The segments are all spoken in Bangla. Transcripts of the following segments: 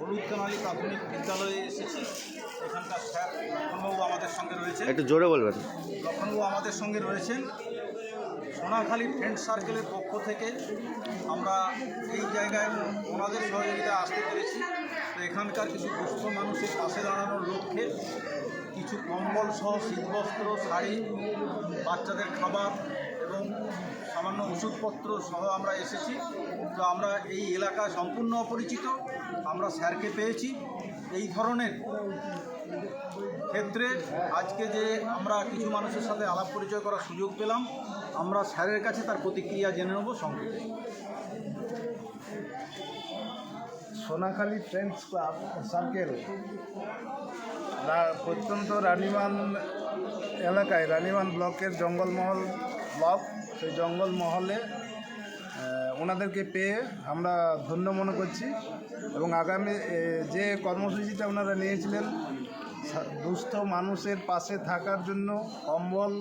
হলুদকানালি প্রাথমিক বিদ্যালয়ে এসেছি। এখানকার স্যার লক্ষণবাবু আমাদের সঙ্গে রয়েছেন। একটু জোরে বলবেন। লক্ষণবাবু আমাদের সঙ্গে রয়েছেন। সোনাখালি ফ্রেন্ড সার্কেলের পক্ষ থেকে আমরা এই জায়গায় ওনাদের সহযোগিতায় আসতে পেরেছি। তো এখানকার কিছু দুস্থ মানুষের পাশে দাঁড়ানোর লক্ষ্যে কিছু কম্বল সহ শীতবস্ত্র, শাড়ি, বাচ্চাদের খাবার এবং সামান্য ওষুধপত্র সহ আমরা এসেছি। তো আমরা এই এলাকায় সম্পূর্ণ অপরিচিত, আমরা স্যারকে পেয়েছি। এই ধরনের ক্ষেত্রে আজকে যে আমরা কিছু মানুষের সাথে আলাপ পরিচয় করার সুযোগ পেলাম, আমরা স্যারের কাছে তার প্রতিক্রিয়া জেনে নেব সংক্ষেপে। সোনাখালি ফ্রেন্ডস ক্লাব সার্কেল প্রত্যন্ত রানীবান এলাকায়, রানীবান ব্লকের জঙ্গলমহল ব্লক, সেই জঙ্গলমহলে ওনাদেরকে পেয়ে আমরা ধন্য মনে করছি। এবং আগামী যে কর্মসূচিটা ওনারা নিয়েছিলেন দুস্থ মানুষের পাশে থাকার জন্য কম্বল,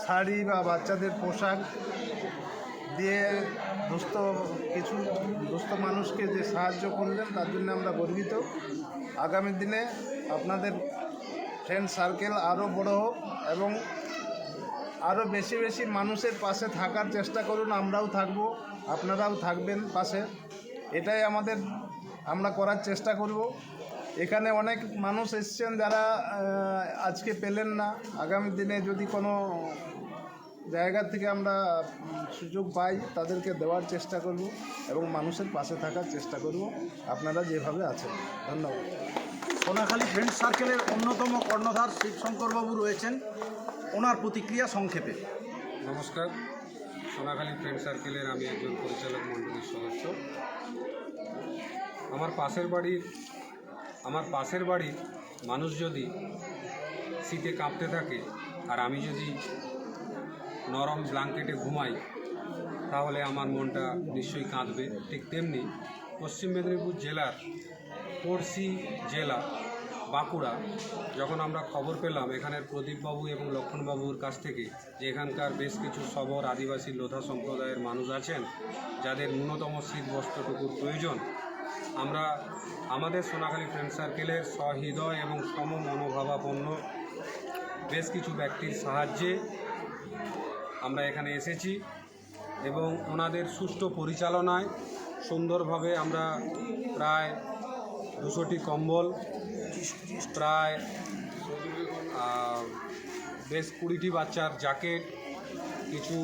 শাড়ি বা বাচ্চাদের পোশাক দিয়ে দুস্থ মানুষকে যে সাহায্য করলেন তার জন্য আমরা গর্বিত। আগামী দিনে আপনাদের ফ্রেন্ড সার্কেল আরও বড় হোক এবং আরও বেশি বেশি মানুষের পাশে থাকার চেষ্টা করুন। আমরাও থাকব, আপনারাও থাকবেন পাশে, এটাই আমরা করার চেষ্টা করব। এখানে অনেক মানুষ এসছেন যারা আজকে পেলেন না। আগামী দিনে যদি কোনো জায়গা থেকে আমরা সুযোগ পাই তাদেরকে দেওয়ার চেষ্টা করব এবং মানুষের পাশে থাকার চেষ্টা করব, আপনারা যেভাবে আছেন। ধন্যবাদ। সোনাখালি ফ্রেন্ড সার্কেলের অন্যতম কর্ণধার শিবশঙ্করবাবু রয়েছেন, ওনার প্রতিক্রিয়া সংক্ষেপে। নমস্কার। সোনাখালি ফ্রেন্ড সার্কেলের আমি একজন পরিচালক মণ্ডলীর সদস্য। আমার পাশের বাড়ির মানুষ যদি শীতে কাঁপতে থাকে আর আমি যদি নরম ব্ল্যাঙ্কেটে ঘুমাই তাহলে আমার মনটা নিশ্চয়ই কাঁদবে। ঠিক তেমনি পশ্চিম মেদিনীপুর জেলার পড়শি জেলা বাঁকুড়া, যখন আমরা খবর পেলাম এখানের প্রদীপবাবু এবং লক্ষণবাবুর কাছ থেকে যে এখানকার বেশ কিছু শবর আদিবাসী লোধা সম্প্রদায়ের মানুষ আছেন যাদের ন্যূনতম শীতবস্ত্রটুকুর প্রয়োজন, আমরা আমাদের সোনাখালি ফ্রেন্ড সার্কেলের সহৃদয় এবং সমমনোভাবাপন্ন বেশ কিছু ব্যক্তির সাহায্যে আমরা এখানে এসেছি এবং ওনাদের সুষ্ঠু পরিচালনায় সুন্দরভাবে আমরা প্রায় 200টি কম্বল, প্রায় বেশ 20টি বাচ্চার জ্যাকেট, কিছু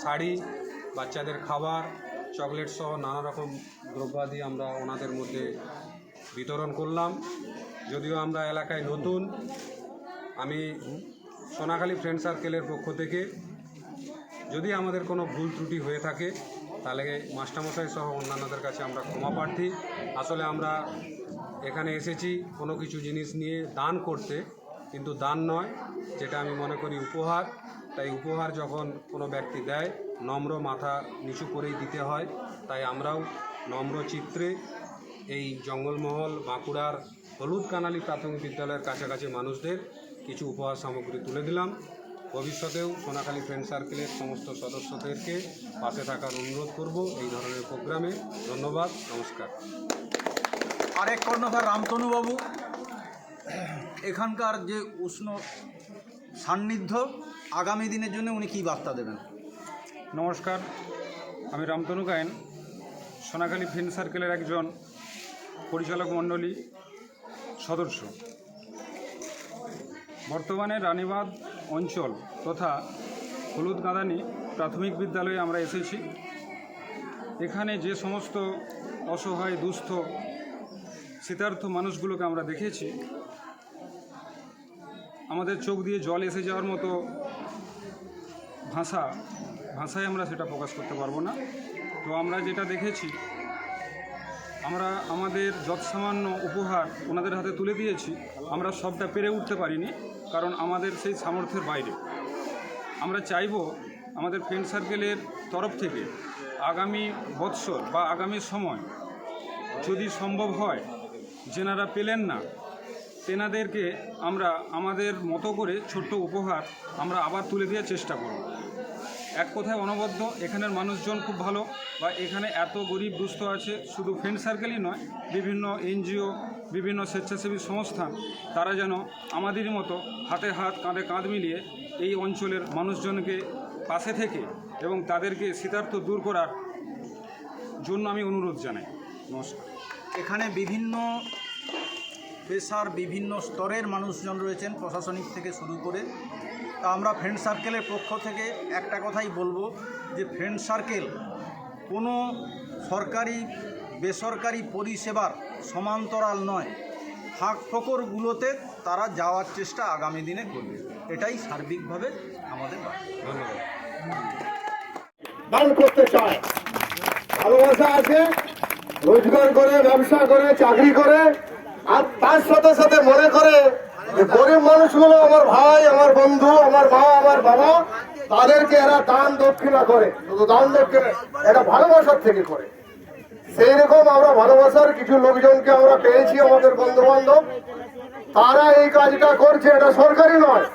শাড়ি, বাচ্চাদের খাবার, চকলেট সহ নানা রকম দ্রব্যাদি আমরা ওনাদের মধ্যে বিতরণ করলাম। যদিও আমরা এলাকায় নতুন, আমি সোনাখালি ফ্রেন্ড সার্কেলের পক্ষ থেকে যদি আমাদের কোনো ভুল ত্রুটি হয়ে থাকে তাহলে মাস্টারমশাই সহ অন্যান্যদের কাছে আমরা ক্ষমা প্রার্থী। আসলে আমরা এখানে এসেছি কোনো কিছু জিনিস নিয়ে দান করতে, কিন্তু দান নয়, যেটা আমি মনে করি উপহার। তাই উপহার যখন কোনো ব্যক্তি দেয় নম্র মাথা নিচু করেই দিতে হয়। তাই আমরাও নম্র চিত্রে এই জঙ্গলমহল বাঁকুড়ার হলুদকানালি প্রাথমিক বিদ্যালয়ের কাছাকাছি মানুষদের কিছু উপহার সামগ্রী তুলে দিলাম। ভবিষ্যতেও সোনাখালি ফ্রেন্ড সার্কেলের সমস্ত সদস্যদেরকে পাশে থাকার অনুরোধ করব এই ধরনের প্রোগ্রামে। ধন্যবাদ, নমস্কার। আরেক কর্ণধার রামতনুবাবু, এখানকার যে উষ্ণ সান্নিধ্য, আগামী দিনের জন্য উনি কী বার্তা দেবেন? নমস্কার, আমি রামতনু গায়েন, সোনাখালি ফ্রেন্ড সার্কেলের একজন পরিচালক মণ্ডলী সদস্য। বর্তমানে রানীবাঁধ অঞ্চল তথা হলুদকাঁদানি প্রাথমিক বিদ্যালয়ে আমরা এসেছি। এখানে যে সমস্ত অসহায় দুস্থ শীতার্থ মানুষগুলোকে আমরা দেখেছি, আমাদের চোখ দিয়ে জল এসে যাওয়ার মতো ভাষায় আমরা সেটা প্রকাশ করতে পারবো না। তো আমরা যেটা দেখেছি, আমরা আমাদের যৎসামান্য উপহার ওনাদের হাতে তুলে দিয়েছি। আমরা সবটা পেরে উঠতে পারিনি, কারণ আমাদের সেই সামর্থ্যের বাইরে। আমরা চাইব আমাদের ফ্রেন্ড সার্কেলের তরফ থেকে আগামী বৎসর বা আগামী সময় যদি সম্ভব হয়, যেনারা পেলেন না তেনাদেরকে আমরা আমাদের মতো করে ছোট্ট উপহার আমরা আবার তুলে দেওয়ার চেষ্টা করব। এক কথায় অনবদ্য। এখানের মানুষজন খুব ভালো, বা এখানে এত গরিব দুস্থ আছে, শুধু ফ্রেন্ড সার্কেলই নয়, বিভিন্ন এনজিও, বিভিন্ন স্বেচ্ছাসেবী সংস্থা, তারা যেন আমাদেরই মতো হাতে হাত কাঁধে কাঁধ মিলিয়ে এই অঞ্চলের মানুষজনকে পাশে থেকে এবং তাদেরকে শীতার্থ দূর করার জন্য আমি অনুরোধ জানাই। নমস্কার। এখানে বিভিন্ন পেশার বিভিন্ন স্তরের মানুষজন রয়েছেন, প্রশাসনিক থেকে শুরু করে। তা আমরা ফ্রেন্ড সার্কেলের পক্ষ থেকে একটা কথাই বলবো যে ফ্রেন্ড সার্কেল কোনো সরকারি বেসরকারি পরিষেবার সমান্তরাল নয়, ফাঁক ফোকরগুলোতে তারা যাওয়ার চেষ্টা আগামী দিনে করবে, এটাই সার্বিকভাবে আমাদের বার্তা। ধন্যবাদ। দান করতে চায়, ভালোবাসা আছে, রোজগার করে, ব্যবসা করে, চাকরি করে, আর তার সাথে সাথে মনে করে যে গরিব মানুষগুলো আমার ভাই, আমার বন্ধু, আমার মা, আমার বাবা, তাদেরকে এরা দান দক্ষিণা করে। শুধু দান দক্ষিণা, এটা ভালোবাসার থেকে করে। সেই রকম আমরা ভালোবাসার কিছু লোকজনকে আমরা পেয়েছি, আমাদের বন্ধু বান্ধব, তারা এই কাজটা করছে। এটা সরকারি নয়,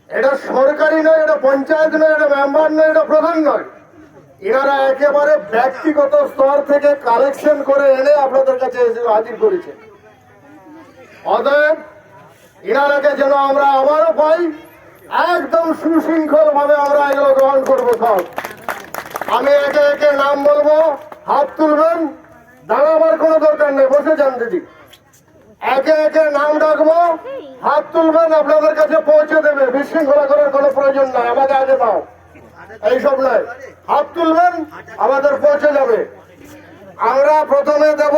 এটা সরকারি নয়, এটা পঞ্চায়েত নয়, এটা মেম্বার নয়, এটা প্রধান নয়। এনারা একেবারে ব্যক্তিগত স্তর থেকে কালেকশন করে এনে আপনাদের কাছে এসে হাজির করেছে। অতএব এনারাকে যেন আমরা আবারও পাই, একদম সুশৃঙ্খল ভাবে আমরা এগুলো গ্রহণ করবো। সব আমি একে একে নাম বলবো, হাত তুলবেন, দাঁড়াবার কোনো দরকার নেই, বসে যান দিদি। একে একে নাম ডাকবো, হাত তুলবেন, আপনাদের কাছে পৌঁছে দেবে। বিশৃঙ্খলা করার কোনো প্রয়োজন নাই, আমাকে আগে দাও, এইসব নয়। হাত তুলবেন, আমাদের পৌঁছে যাবে। আমরা প্রথমে দেব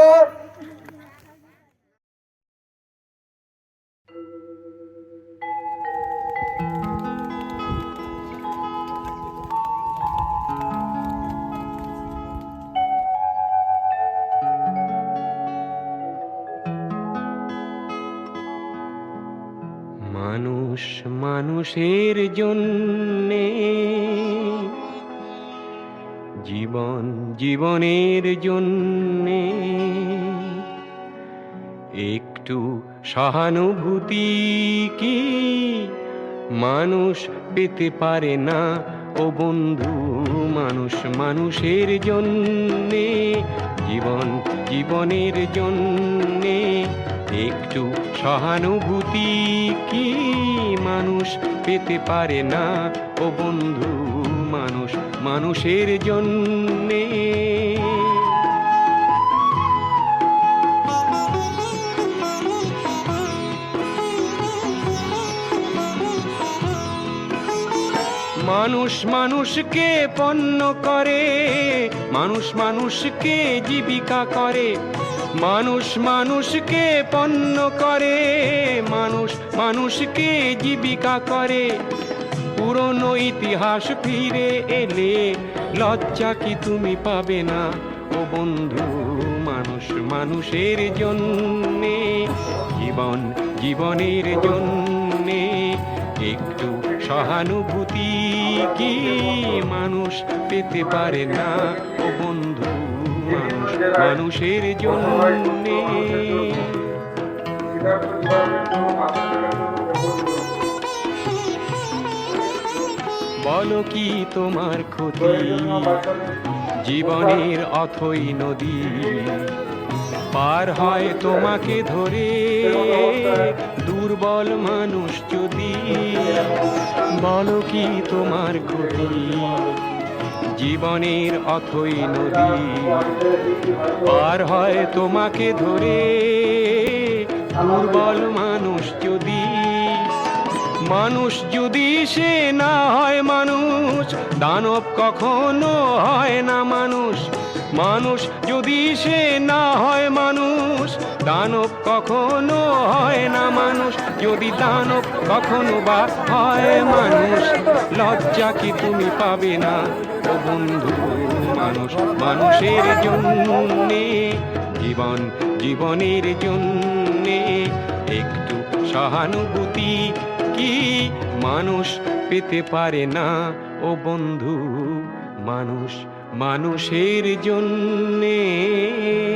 মানুষ মানুষের জন্যে, জীবন জীবনের জন্যে, একটু সহানুভূতি কি মানুষ পেতে পারে না ও বন্ধু? মানুষ মানুষের জন্যে, জীবন জীবনের জন্যে, একটু সহানুভূতি কি মানুষ পেতে পারে না ও বন্ধু? মানুষ মানুষের জন্যে। মানুষ মানুষকে পণ্য করে, মানুষ মানুষকে জীবিকা করে, মানুষ মানুষকে পণ্য করে, মানুষ মানুষকে জীবিকা করে। পুরনো ইতিহাস ফিরে এলে লজ্জা কি তুমি পাবে না ও বন্ধু? মানুষ মানুষের জন্যে, জীবন জীবনের জন্যে, একটু সহানুভূতি কি মানুষ পেতে পারে না ও বন্ধু? মানুষ মানুষের জন্যে। বলো কি তোমার ক্ষতি, জীবনের অথই নদী পার হয় তোমাকে ধরে দুর্বল মানুষ যদি? বলো কি তোমার ক্ষতি, জীবনের অথই নদী পার হয় তোমাকে ধরে দুর্বল মানুষ যদি? মানুষ যদি সে না হয় মানুষ, দানব কখনো হয় না মানুষ। মানুষ যদি সে না হয় মানুষ, দানব কখনো হয় না মানুষ। যদি দানব কখনো বা হয় মানুষ, লজ্জা কি তুমি পাবে না ও বন্ধু? মানুষ মানুষের জন্যে, জীবন জীবনের জন্যে, একটু সহানুভূতি কি মানুষ পেতে পারে না ও বন্ধু? মানুষ মানুষের জন্যে।